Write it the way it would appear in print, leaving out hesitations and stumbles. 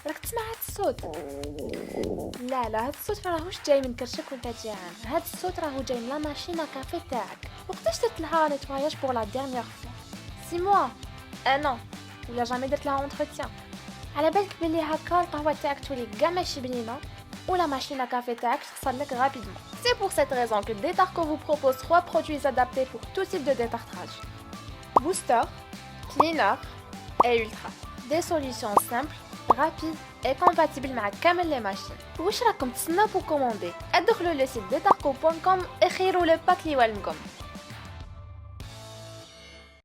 راك تسمع هاد الصوت؟ لا هاد الصوت مراهوش جاي من كرشك وانت جيعان، هاد الصوت راهو جاي من لا ماشينه كافي تاعك. وقتاش درت لها نيتواياج بور لا ديرنيير فوا؟ 6 موا؟ نو، ولا جامي درت لها اونتروتيان. على بالك بلي هكا القهوه تاعك تولي كاع ماشي بنينه ولا ماشينه كافي تاعك تخسر لك غابيدمون. C'est pour cette raison que Détarco vous propose 3 produits adaptés pour tout type de détartrage. Booster, Cleaner et Ultra. Des solutions simples, rapides et compatibles مع كامل les machines. واش راكم تسناو pour commander؟ ادخلوا le site detarco.com et خيروا le pack اللي والمكم.